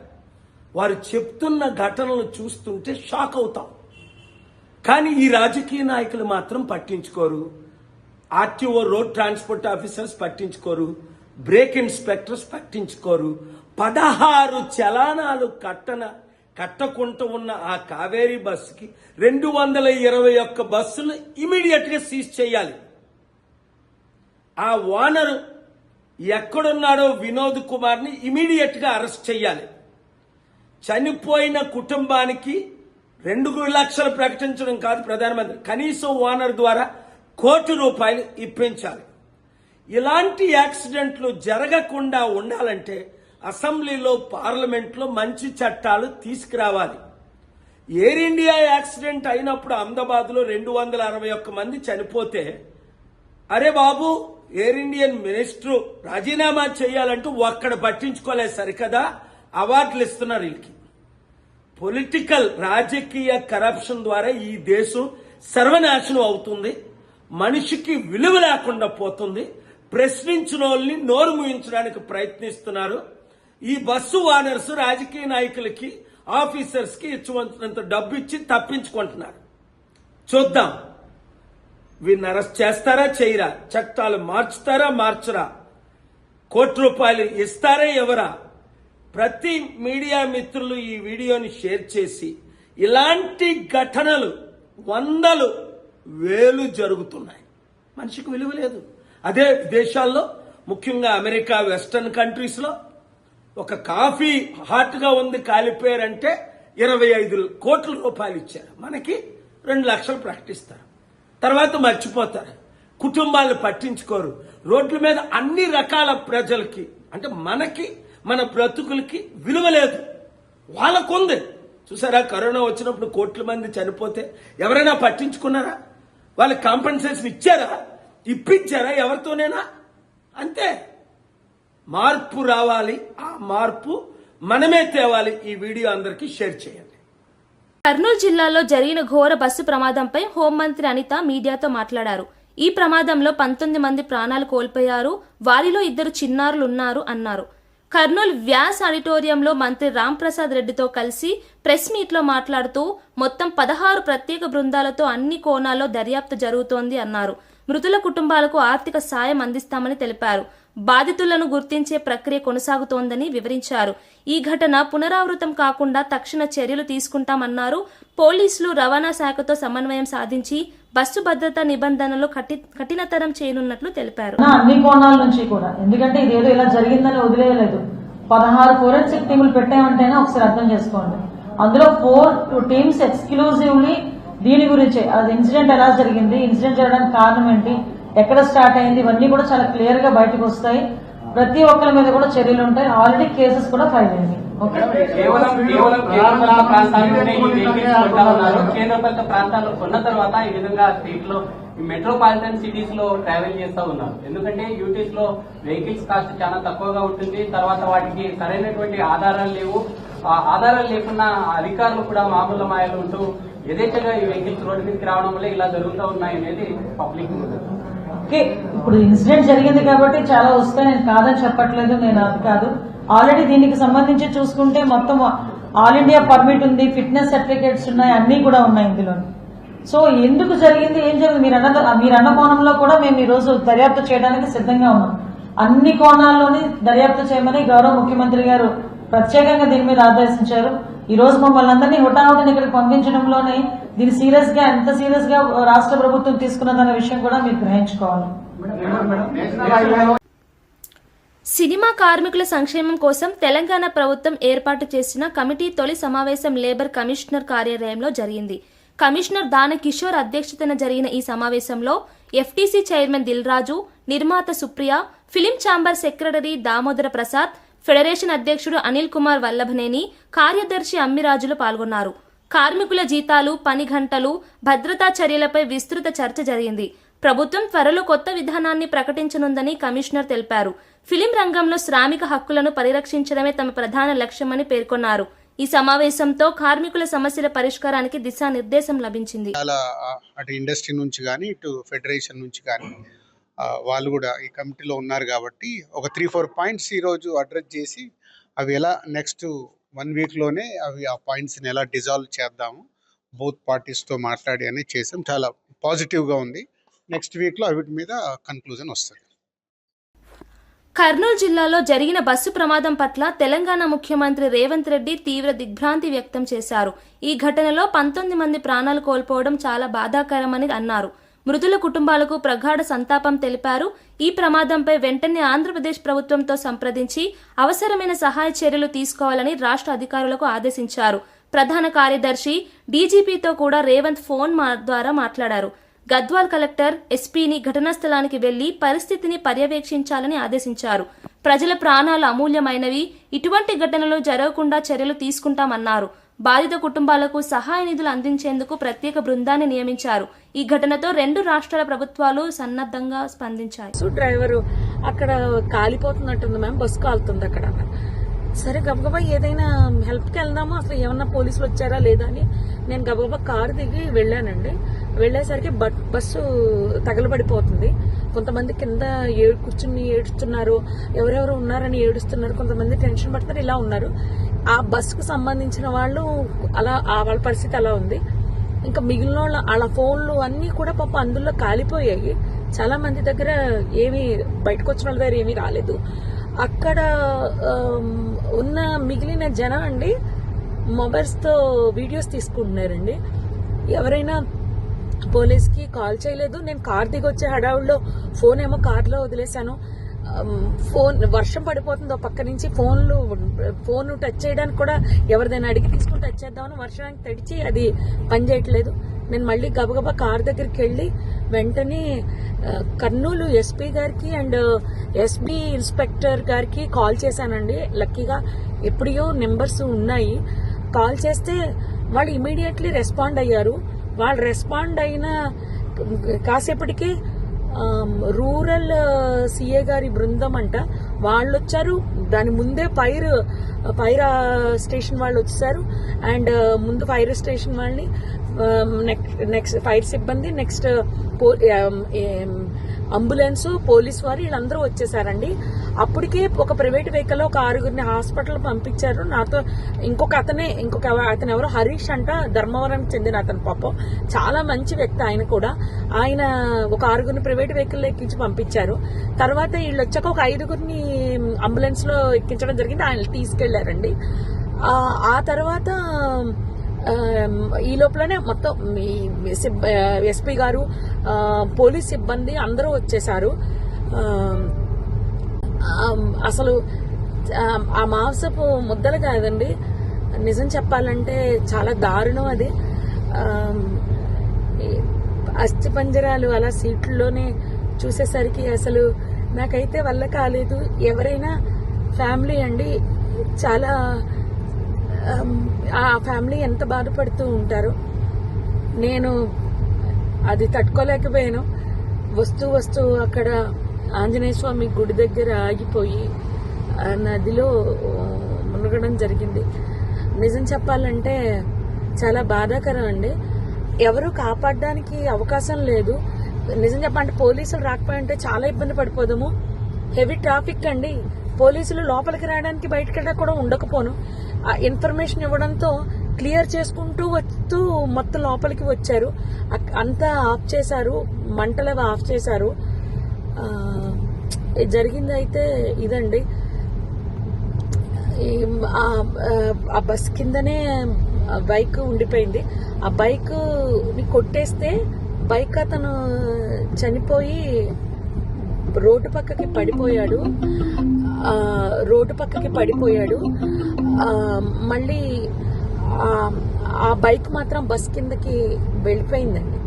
వారు చెప్తున్న ఘటనలు చూస్తుంటే షాక్ అవుతాం. కానీ ఈ రాజకీయ నాయకులు మాత్రం పట్టించుకోరు. ఆర్టీఓ రోడ్ ట్రాన్స్పోర్ట్ ఆఫీసర్స్ పట్టించుకోరు, బ్రేక్ ఇన్స్పెక్టర్స్ పట్టించుకోరు. 16 చలానాలు కట్టకుండా ఉన్న ఆ కావేరీ బస్సుకి 221 బస్సులు ఇమీడియట్ గా సీజ్ చేయాలి. ఆ ఓనర్ ఎక్కడున్నాడో వినోద్ కుమార్ ని ఇమీడియట్ గా అరెస్ట్ చేయాలి. చనిపోయిన కుటుంబానికి 2 లక్షలు ప్రకటించడం కాదు ప్రధానమంత్రి, కనీసం ఓనర్ ద్వారా ₹1 కోటి ఇప్పించాలి. ఇలాంటి యాక్సిడెంట్లు జరగకుండా ఉండాలంటే అసెంబ్లీలో, పార్లమెంట్లో మంచి చట్టాలు తీసుకురావాలి. ఎయిర్ ఇండియా యాక్సిడెంట్ అయినప్పుడు అహ్మదాబాద్లో 261 మంది చనిపోతే, అరే బాబు ఎయిర్ ఇండియన్ మినిస్టర్ రాజీనామా చేయాలంటూ ఒక్కడ పట్టించుకోలేదు. సరికదా అవార్డులు ఇస్తున్నారు వీళ్ళకి. పొలిటికల్ రాజకీయ కరప్షన్ ద్వారా ఈ దేశం సర్వనాశనం అవుతుంది. మనిషికి విలువ లేకుండా పోతుంది. ప్రశ్నించిన వాళ్ళని నోరు మూయించడానికి ప్రయత్నిస్తున్నారు. ఈ బస్సు ఓనర్స్ రాజకీయ నాయకులకి, ఆఫీసర్స్ కి ఇచ్చినంత డబ్బు ఇచ్చి తప్పించుకుంటున్నారు. చూద్దాం, వీరిని అరెస్ట్ చేస్తారా చేయరా, చట్టాలు మార్చుతారా మార్చరా, ₹1 ఇస్తారా ఎవరా? ప్రతి మీడియా మిత్రులు ఈ వీడియోని షేర్ చేసి, ఇలాంటి ఘటనలు 100, 1000 జరుగుతున్నాయి. మనిషికి విలువ లేదు. అదే దేశాల్లో, ముఖ్యంగా అమెరికా, వెస్టర్న్ కంట్రీస్ లో ఒక కాఫీ హాట్ గా ఉంది కాలిపోయారంటే ₹25 కోట్ల ఇచ్చారు. మనకి 2 లక్షలు ప్రకటిస్తారు, తర్వాత మర్చిపోతారు. కుటుంబాలను పట్టించుకోరు. రోడ్ల మీద అన్ని రకాల ప్రజలకి, అంటే మనకి, మన బ్రతుకులకి విలువ లేదు. వాళ్ళకుంది. చూసారా, కరోనా వచ్చినప్పుడు కోట్ల మంది చనిపోతే ఎవరైనా పట్టించుకున్నారా? వాళ్ళకి కాంపెన్సేషన్ ఇచ్చారా? ఇప్పించారా ఎవరితోనైనా? అంతే. మార్పు రావాలి. ఆ మార్పు మనమే తేవాలి. ఈ వీడియో అందరికీ షేర్ చేయండి. కర్నూలు జిల్లాలో జరిగిన ఘోర బస్సు ప్రమాదంపై హోంమంత్రి అనిత మీడియాతో మాట్లాడారు. ఈ ప్రమాదంలో 19 మంది ప్రాణాలు కోల్పోయారు, వారిలో 2 చిన్నారులు ఉన్నారు అన్నారు. కర్నూలు వ్యాస్ ఆడిటోరియంలో మంత్రి రాంప్రసాద్ రెడ్డితో కలిసి ప్రెస్ మీట్లో మాట్లాడుతూ మొత్తం 16 ప్రత్యేక బృందాలతో అన్ని కోణాల్లో దర్యాప్తు జరుగుతోంది అన్నారు. మృతుల కుటుంబాలకు ఆర్థిక సాయం అందిస్తామని తెలిపారు. బాధితులను గుర్తించే ప్రక్రియ కొనసాగుతోందని వివరించారు. ఈ ఘటన పునరావృతం కాకుండా తక్షణ చర్యలు తీసుకుంటామన్నారు. పోలీసులు, రవాణా శాఖతో సమన్వయం సాధించి బస్సు భద్రతా నిబంధనలు కఠినతరం చేయనున్నట్లు తెలిపారు. అన్ని కోణాల నుంచి కూడా, ఎందుకంటే ఇదేదో ఇలా జరిగిందని వదిలేయలేదు. 16 ఫోరెన్సిక్ టీములు పెట్టామంటేనే ఒకసారి అర్థం చేసుకోండి. అందులో 4 టీమ్స్ ఎక్స్క్లూజివ్లీ దీని గురించే, అది ఇన్సిడెంట్ ఎలా జరిగింది, ఇన్సిడెంట్ జరగడానికి కారణం ఏంటి, ఎక్కడ స్టార్ట్ అయింది, ఇవన్నీ కూడా చాలా క్లియర్ గా బయటకు వస్తాయి. ప్రతి ఒక్కరి మీద కూడా చర్యలు ఉంటాయి. ఆల్రెడీ కేసెస్ కూడా ఫైల్ అయింది. కేంద్రపాలిత ప్రాంతాల్లో కొన్న తర్వాత ఈ విధంగా స్టేట్ లో మెట్రోపాలిటన్ సిటీస్ లో ట్రావెల్ చేస్తూ ఉన్నారు. ఎందుకంటే యూటీస్ లో వెహికల్స్ కాస్ట్ చాలా తక్కువగా ఉంటుంది. తర్వాత వాటికి సరైనటువంటి ఆధారాలు లేవు. ఆధారాలు లేకున్నా అధికారులు కూడా మామూలు మాయలు ఉంటూ యథేచ్ఛగా ఈ వెహికల్స్ రోడ్డు మీదకి రావడం వల్ల ఇలా జరుగుతూ ఉన్నాయి అనేది పబ్లిక్. ఇప్పుడు ఇన్సిడెంట్ జరిగింది కాబట్టి చాలా వస్తాయి, నేను కాదని చెప్పట్లేదు, నేను అది కాదు. ఆల్రెడీ దీనికి సంబంధించి చూసుకుంటే మొత్తం ఆల్ ఇండియా పర్మిట్ ఉంది, ఫిట్నెస్ సర్టిఫికేట్స్ ఉన్నాయి, అన్ని కూడా ఉన్నాయి ఇందులో. సో ఎందుకు జరిగింది, ఏం జరిగింది, మీరు అన్న కోణంలో కూడా మేము ఈ రోజు దర్యాప్తు చేయడానికి సిద్ధంగా ఉన్నాం. అన్ని కోణాల్లోని దర్యాప్తు చేయమని గౌరవ ముఖ్యమంత్రి గారు ప్రత్యేకంగా దీని మీద ఆదేశించారు. ఈ రోజు మమ్మల్ని అందరినీ హుటాహుటిని ఇక్కడికి పంపించడంలోనే దీన్ని సీరియస్ గా, ఎంత సీరియస్ గా రాష్ట్ర ప్రభుత్వం తీసుకున్నదన్న విషయం కూడా మీరు గ్రహించుకోవాలి. సినిమా కార్మికుల సంక్షేమం కోసం తెలంగాణ ప్రభుత్వం ఏర్పాటు చేసిన కమిటీ తొలి సమావేశం లేబర్ కమిషనర్ కార్యాలయంలో జరిగింది. కమిషనర్ దాన కిషోర్ అధ్యక్షతన జరిగిన ఈ సమావేశంలో ఎఫ్టీసీ చైర్మన్ దిల్రాజు, నిర్మాత Supriya, film chamber secretary Damodara Prasad, federation అధ్యక్షుడు అనిల్ కుమార్ వల్లభనేని, కార్యదర్శి అమ్మిరాజులు పాల్గొన్నారు. కార్మికుల జీతాలు, పని గంటలు, భద్రతా చర్యలపై విస్తృత చర్చ జరిగింది. ప్రభుత్వం త్వరలో కొత్త విధానాన్ని ప్రకటించనుందని కమిషనర్ తెలిపారు. ఫిలిం రంగంలో శ్రామిక హక్కులను పరిరక్షించడమే తమ ప్రధాన లక్ష్యమని పేర్కొన్నారు. ఈ సమావేశంతో కార్మికుల సమస్యల పరిష్కారానికి దిశానిర్దేశం లభించింది. అటు ఇండస్ట్రీ నుంచి కానీ, ఇటు ఫెడరేషన్ నుంచి కానీ వాళ్ళు కూడా ఈ కమిటీలో ఉన్నారు కాబట్టి ఒక 3-4 పాయింట్స్ ఈరోజు అడ్రస్ చేసి అవి ఎలా నెక్స్ట్ 1 వీక్లోనే అవి ఆ పాయింట్స్ని ఎలా డిజాల్వ్ చేద్దాము, బోత్ పార్టీస్తో మాట్లాడి అని చేసాం. చాలా పాజిటివ్గా ఉంది. నెక్స్ట్ వీక్లో వీటి మీద కన్క్లూజన్ వస్తుంది. కర్నూలు జిల్లాలో జరిగిన బస్సు ప్రమాదం పట్ల తెలంగాణ ముఖ్యమంత్రి రేవంత్ రెడ్డి తీవ్ర దిగ్భ్రాంతి వ్యక్తం చేశారు. ఈ ఘటనలో 19 మంది ప్రాణాలు కోల్పోవడం చాలా బాధాకరమని అన్నారు. మృతుల కుటుంబాలకు ప్రగాఢ సంతాపం తెలిపారు. ఈ ప్రమాదంపై వెంటనే ఆంధ్రప్రదేశ్ ప్రభుత్వంతో సంప్రదించి అవసరమైన సహాయ చర్యలు తీసుకోవాలని రాష్ట్ర అధికారులకు ఆదేశించారు. ప్రధాన కార్యదర్శి, డీజీపీతో కూడా రేవంత్ ఫోన్ ద్వారా మాట్లాడారు. గద్వాల్ కలెక్టర్, ఎస్పీని ఘటనా స్థలానికి వెళ్లి పరిస్థితిని పర్యవేక్షించాలని ఆదేశించారు. ప్రజల ప్రాణాలు అమూల్యమైనవి, ఇటువంటి ఘటనలు జరగకుండా చర్యలు తీసుకుంటామన్నారు. బాధిత కుటుంబాలకు సహాయ నిధులు అందించేందుకు ప్రత్యేక బృందాన్ని నియమించారు. ఈ ఘటనతో 2 రాష్ట్రాల ప్రభుత్వాలు సన్నద్ధంగా స్పందించాయి. డ్రైవరు అక్కడ కాలిపోతున్నట్టుంది మ్యామ్, బస్సు కాలుతుంది అక్కడ. సరే గబగబా ఏదైనా హెల్ప్కి వెళ్దాము, అసలు ఏమన్నా పోలీసులు వచ్చారా లేదా అని నేను గబగబా కారు దిగి వెళ్ళానండి. వెళ్ళేసరికి బస్సు తగలబడిపోతుంది. కొంతమంది కింద కూర్చుని ఏడుస్తున్నారు, ఎవరెవరు ఉన్నారని ఏడుస్తున్నారు, కొంతమంది టెన్షన్ పడుతున్నారు, ఇలా ఉన్నారు. ఆ బస్సుకు సంబంధించిన వాళ్ళు అలా వాళ్ళ పరిస్థితి అలా ఉంది. ఇంకా మిగిలిన వాళ్ళ ఫోన్లు అన్నీ కూడా పాపం అందులో కాలిపోయాయి. చాలా మంది దగ్గర ఏమి బయటకు వచ్చిన వాళ్ళ దగ్గర ఏమీ రాలేదు. అక్కడ ఉన్న మిగిలిన జనం అండి మొబైల్స్తో వీడియోస్ తీసుకుంటున్నారండి. ఎవరైనా పోలీస్కి కాల్ చేయలేదు. నేను కార్ దిగి వచ్చే హడావుల్లో ఫోన్ ఏమో కార్లో వదిలేశాను. ఫోన్ వర్షం పడిపోతుంది పక్క నుంచి, ఫోన్ టచ్ చేయడానికి కూడా ఎవరిదైనా అడిగి తీసుకుని టచ్ చేద్దామని వర్షానికి తడిచి అది పని చేయట్లేదు. నేను మళ్ళీ గబగబా కార్ దగ్గరికి వెళ్ళి వెంటనే కర్నూలు ఎస్పీ గారికి అండ్ ఎస్బీ ఇన్స్పెక్టర్ గారికి కాల్ చేశానండి. లక్కీగా ఎప్పుడో నెంబర్స్ ఉన్నాయి. కాల్ చేస్తే వాళ్ళు ఇమీడియట్లీ రెస్పాండ్ అయ్యారు. వాళ్ళు రెస్పాండ్ అయిన కాసేపటికి రూరల్ సిఏ గారి బృందం అంట వాళ్ళు వచ్చారు. దాని ముందే ఫైర్ స్టేషన్ వాళ్ళు వచ్చేసారు. అండ్ ముందు ఫైర్ స్టేషన్ వాళ్ళని నెక్స్ట్ ఫైర్ సిబ్బంది, నెక్స్ట్ అంబులెన్స్, పోలీస్ వారు వీళ్ళందరూ వచ్చేసారండి. అప్పటికే ఒక ప్రైవేట్ వెహికల్ ఒక 6గురిని హాస్పిటల్ పంపించారు. నాతో అతను ఎవరో హరీష్ అంట, ధర్మవరం చెందిన అతను. పాపం చాలా మంచి వ్యక్తి ఆయన కూడా. ఆయన ఒక 6గురిని ప్రైవేట్ వెహికల్ ఎక్కించి పంపించారు. తర్వాత వీళ్ళు వచ్చాక ఒక 5గురిని అంబులెన్స్ లో ఎక్కించడం జరిగింది. ఆయన తీసుకెళ్లారండి. ఆ తర్వాత ఈ లోపలనే మొత్తం ఎస్పీ గారు, పోలీస్ సిబ్బంది అందరూ వచ్చేసారు. అసలు ఆ మాంసపు ముద్దలు కాదండి, నిజం చెప్పాలంటే చాలా దారుణం అది. అస్థిపంజరాలు అలా సీట్లలోనే చూసేసరికి అసలు నాకైతే వల్ల కాలేదు. ఎవరైనా ఫ్యామిలీ అండి, చాలా ఆ ఫ్యామిలీ ఎంత బాధపడుతూ ఉంటారు. నేను అది తట్టుకోలేకపోయాను. వస్తూ అక్కడ ఆంజనేయ స్వామి గుడి దగ్గర ఆగిపోయి నదిలో మునగడం జరిగింది. నిజం చెప్పాలంటే చాలా బాధాకరం అండి. ఎవరు కాపాడడానికి అవకాశం లేదు. నిజం చెప్పాలంటే పోలీసులు రాకపోయింటే చాలా ఇబ్బంది పడిపోదాము. హెవీ ట్రాఫిక్ అండి. పోలీసులు లోపలికి రావడానికి బయటకి కూడా ఉండకపోను. ఇన్ఫర్మేషన్ ఇవ్వడంతో క్లియర్ చేసుకుంటూ వస్తూ మొత్తం లోపలికి వచ్చారు. అంతా ఆఫ్ చేశారు, మంటలు ఆఫ్ చేశారు. జరిగింది అయితే ఇదండి. ఆ బస్ కిందనే బైక్ ఉండిపోయింది. ఆ బైక్ ని కొట్టేస్తే బైక్ అతను చనిపోయి రోడ్డు పక్కకి పడిపోయాడు. మళ్ళీ ఆ బైక్ మాత్రం బస్ కిందకి వెళ్ళిపోయిందండి.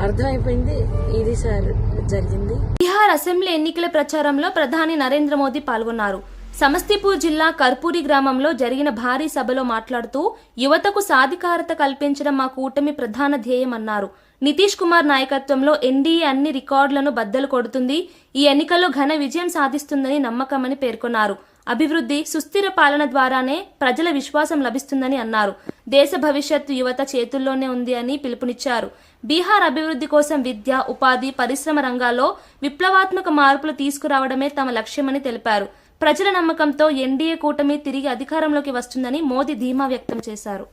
అర్థమైపోయింది ఇది సార్ జరిగింది. బీహార్ అసెంబ్లీ ఎన్నికల ప్రచారంలో ప్రధాని నరేంద్ర మోదీ పాల్గొన్నారు. సమస్తీపూర్ జిల్లా కర్పూరి గ్రామంలో జరిగిన భారీ సభలో మాట్లాడుతూ యువతకు సాధికారత కల్పించడం మా కూటమి ప్రధాన ధ్యేయమన్నారు. నితీష్ కుమార్ నాయకత్వంలో ఎన్డీఏ అన్ని రికార్డులను బద్దలు కొడుతుంది, ఈ ఎన్నికల్లో ఘన విజయం సాధిస్తుందని నమ్మకమని పేర్కొన్నారు. అభివృద్ధి, సుస్థిర పాలన ద్వారానే ప్రజల విశ్వాసం లభిస్తుందని అన్నారు. దేశ భవిష్యత్తు యువత చేతుల్లోనే ఉంది అని పిలుపునిచ్చారు. బీహార్ అభివృద్ధి కోసం విద్య, ఉపాధి, పరిశ్రమ రంగాల్లో విప్లవాత్మక మార్పులు తీసుకురావడమే తమ లక్ష్యమని తెలిపారు. ప్రజల నమ్మకంతో ఎన్డీఏ కూటమి తిరిగి అధికారంలోకి వస్తుందని మోదీ ధీమా వ్యక్తం చేశారు.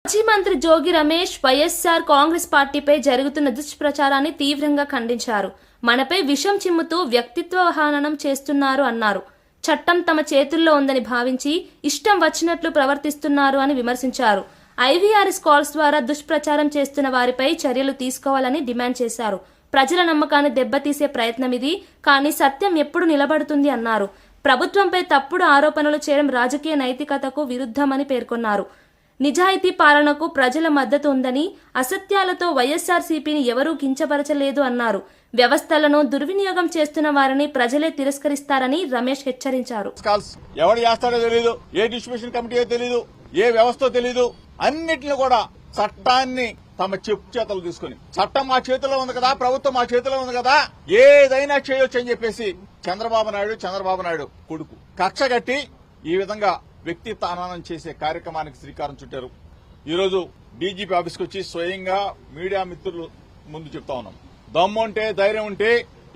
మాజీ మంత్రి జోగి రమేష్ వైఎస్ఆర్ కాంగ్రెస్ పార్టీపై జరుగుతున్న దుష్ప్రచారాన్ని తీవ్రంగా ఖండించారు. మనపై విషం చిమ్ముతూ వ్యక్తిత్వ హననం చేస్తున్నారు అన్నారు. చట్టం తమ చేతుల్లో ఉందని భావించి ఇష్టం వచ్చినట్లు ప్రవర్తిస్తున్నారు అని విమర్శించారు. ఐవీఆర్ఎస్ కాల్స్ ద్వారా దుష్ప్రచారం చేస్తున్న వారిపై చర్యలు తీసుకోవాలని డిమాండ్ చేశారు. ప్రజల నమ్మకాన్ని దెబ్బతీసే ప్రయత్నం ఇది, కానీ సత్యం ఎప్పుడు నిలబడుతుంది అన్నారు. ప్రభుత్వంపై తప్పుడు ఆరోపణలు చేయడం రాజకీయ నైతికతకు విరుద్ధమని పేర్కొన్నారు. నిజాయితీ పాలనకు ప్రజల మద్దతు ఉందని, అసత్యాలతో వైఎస్ఆర్సీపీని ఎవరూ కించపరచలేదు అన్నారు. వ్యవస్థలను దుర్వినియోగం చేస్తున్న వారిని ప్రజలే తిరస్కరిస్తారని రమేష్ హెచ్చరించారు. ఎవరు చేస్తారో తెలీదు, ఏ డిస్ట్రిబ్యూషన్ కమిటీ తెలీదు, ఏ వ్యవస్థ తెలీదు, అన్నిటిని కూడా చట్టాన్ని తమ చెప్పు చేతలు తీసుకుని, చట్టం మా చేతిలో ఉంది కదా, ప్రభుత్వం మా చేతిలో ఉంది కదా, ఏదైనా చేయొచ్చు అని చెప్పేసి చంద్రబాబు నాయుడు కొడుకు కక్ష కట్టి ఈ విధంగా వ్యక్తి తానానం చేసే కార్యక్రమానికి శ్రీకారం చుట్టారు. ఈరోజు డీజీపీ ఆఫీస్కి వచ్చి స్వయంగా మీడియా మిత్రులు ముందు చెప్తా ఉన్నాం, దమ్ము ఉంటే ధైర్యం ఉంటే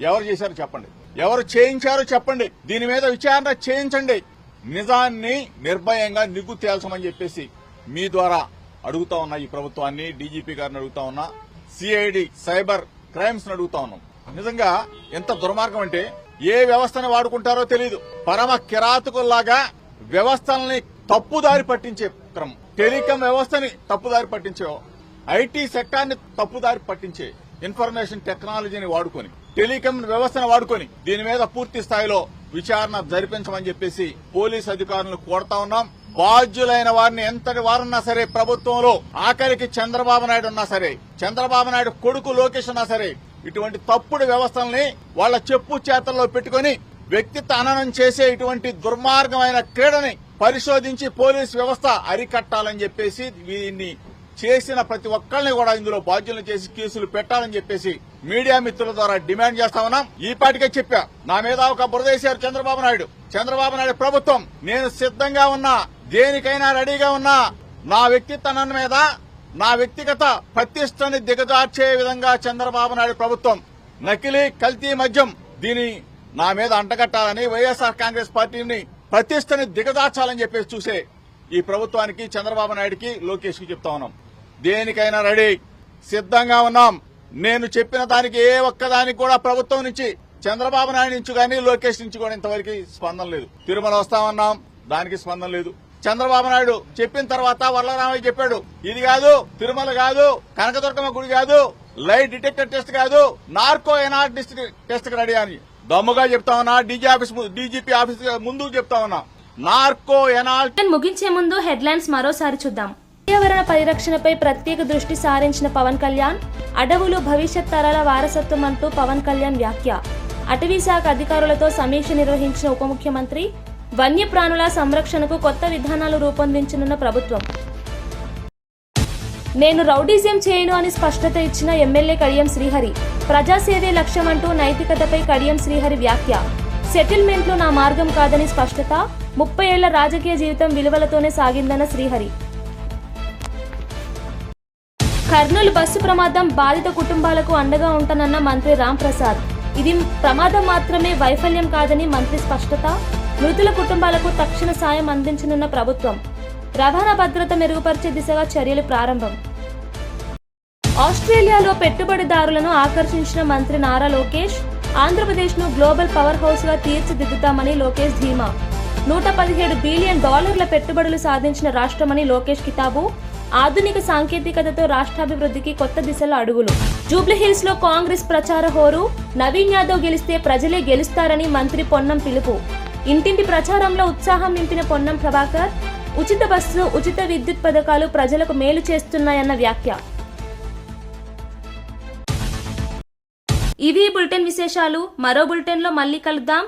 ఎవరు చేశారో చెప్పండి, ఎవరు చేయించారో చెప్పండి, దీని మీద విచారణ చేయించండి, నిజాన్ని నిర్భయంగా నిగ్గు తేల్చమని చెప్పేసి మీ ద్వారా అడుగుతా ఉన్నా. ఈ ప్రభుత్వాన్ని, డీజీపీ గారిని అడుగుతా ఉన్నా, సిఐడి సైబర్ క్రైమ్స్ ని అడుగుతా ఉన్నాం. నిజంగా ఎంత దుర్మార్గం అంటే ఏ వ్యవస్థను వాడుకుంటారో తెలియదు, పరమ కిరాతకుల్లాగా వ్యవస్థల్ని తప్పుదారి పట్టించే క్రమం, టెలికాం వ్యవస్థని తప్పుదారి పట్టించే, ఐటీ సెక్టార్ని తప్పుదారి పట్టించే, ఇన్ఫర్మేషన్ టెక్నాలజీని వాడుకొని, టెలికాం వ్యవస్థను వాడుకొని దీని మీద పూర్తి స్థాయిలో విచారణ జరిపించమని చెప్పేసి పోలీస్ అధికారులను కోరుతా ఉన్నాం. బాధ్యులైన వారిని ఎంతటి వారున్నా సరే ప్రభుత్వంలో, ఆఖరికి చంద్రబాబు నాయుడు ఉన్నా సరే, చంద్రబాబు నాయుడు కొడుకు లోకేష్ ఉన్నా సరే, ఇటువంటి తప్పుడు వ్యవస్థల్ని వాళ్ల చెప్పు చేతల్లో పెట్టుకుని వ్యక్తిత్వ హననం చేసే ఇటువంటి దుర్మార్గమైన క్రీడని పరిశోధించి పోలీస్ వ్యవస్థ అరికట్టాలని చెప్పేసి, దీన్ని చేసిన ప్రతి ఒక్కరిని కూడా ఇందులో బాధ్యులను చేసి కేసులు పెట్టాలని చెప్పేసి మీడియా మిత్రుల ద్వారా డిమాండ్ చేస్తా ఉన్నాం. ఈ పాటికే చెప్పా, నా మీద ఒక బురదేశారు చంద్రబాబు నాయుడు ప్రభుత్వం, నేను సిద్ధంగా ఉన్నా, దేనికైనా రెడీగా ఉన్నా, నా వ్యక్తిత్వం మీద నా వ్యక్తిగత ప్రతిష్టని దిగజార్చే విధంగా చంద్రబాబు నాయుడు ప్రభుత్వం నకిలీ కల్తీ మద్యం దీని నా మీద అంటగట్టాలని, వైఎస్ఆర్ కాంగ్రెస్ పార్టీని ప్రతిష్టని దిగజార్చాలని చెప్పేసి చూసే ఈ ప్రభుత్వానికి, చంద్రబాబు నాయుడుకి, లోకేష్ కి చెప్తా ఉన్నాం, దేనికైనా రెడీ, సిద్ధంగా ఉన్నాం. నేను చెప్పిన దానికి ఏ ఒక్కదానికి కూడా ప్రభుత్వం నుంచి, చంద్రబాబు నాయుడు నుంచి కానీ లోకేష్ నుంచి కూడా ఇంతవరకు స్పందన లేదు. తిరుమల వస్తామన్నాం, దానికి స్పందన లేదు. చంద్రబాబు నాయుడు చెప్పిన తర్వాత వరలరామయ్య చెప్పాడు, ఇది కాదు, తిరుమల కాదు, కనకదుర్గమ్మ గుడి కాదు, లైట్ డిటెక్టర్ టెస్ట్ కాదు, నార్కో ఎనాలిసిస్ టెస్ట్ రెడీ అని దమ్ముగా చెప్తా ఉన్నా. డీజీపీ ఆఫీస్ ముందు చెప్తా ఉన్నా, నార్కో ఎనాలిసిస్. ముగించే ముందు హెడ్లైన్స్ మరోసారి చూద్దాం. పర్యావరణ పరిరక్షణపై ప్రత్యేక దృష్టి సారించిన పవన్ కళ్యాణ్, అడవులు భవిష్యత్ తరాల వారసత్వం అంటూ పవన్ కళ్యాణ్ వ్యాఖ్య. అటవీ శాఖ అధికారులతో సమీక్ష నిర్వహించిన ఉప ముఖ్యమంత్రి, వన్యప్రాణుల సంరక్షణకు కొత్త విధానాలు రూపొందించనున్న ప్రభుత్వం. నేను రౌడీజం చేయను అని స్పష్టత ఇచ్చిన ఎమ్మెల్యే కడియం శ్రీహరి, ప్రజాసేవే లక్ష్యమంటూ నైతికతపై కడియం శ్రీహరి వ్యాఖ్య. సెటిల్మెంట్లు నా మార్గం కాదని స్పష్టత, 30 ఏళ్ల రాజకీయ జీవితం విలువలతోనే సాగిందన్న శ్రీహరి. కర్నూలు బస్సు ప్రమాదం, బాధిత కుటుంబాలకు అండగా ఉంటానన్న మంత్రి రాంప్రసాద్. ఇది ప్రమాదం మాత్రమే, వైఫల్యం కాదని మంత్రి స్పష్టత. మృతుల కుటుంబాలకు తక్షణ సాయం అందించనున్న ప్రభుత్వం. రవాణా భద్రత మెరుగుపరిచే దిశగా చర్యలు ప్రారంభం. ఆస్ట్రేలియాలో పెట్టుబడిదారులను ఆకర్షించిన మంత్రి నారా లోకేష్, ఆంధ్రప్రదేశ్ను గ్లోబల్ పవర్ హౌస్ గా తీర్చిదిద్దుతామని లోకేష్ ధీమా. $117 బిలియన్ పెట్టుబడులు సాధించిన రాష్ట్రమని లోకేష్ కితాబు. ఆధునిక సాంకేతికతతో రాష్ట్రాభివృద్ధికి కొత్త దిశలో అడుగులు. జూబ్లీహిల్స్ లో కాంగ్రెస్ ప్రచార హోరు, నవీన్ యాదవ్ గెలిస్తే ప్రజలే గెలుస్తారని మంత్రి పొన్నం పిలుపు. ఇంటింటి ప్రచారంలో ఉత్సాహం నింపిన పొన్నం ప్రభాకర్, ఉచిత బస్సు, ఉచిత విద్యుత్ పథకాలు ప్రజలకు మేలు చేస్తున్నాయన్న వ్యాఖ్య. ఇవి బులెటిన్ విశేషాలు. మరో బులెటిన్ లో మళ్ళీ కలుద్దాం.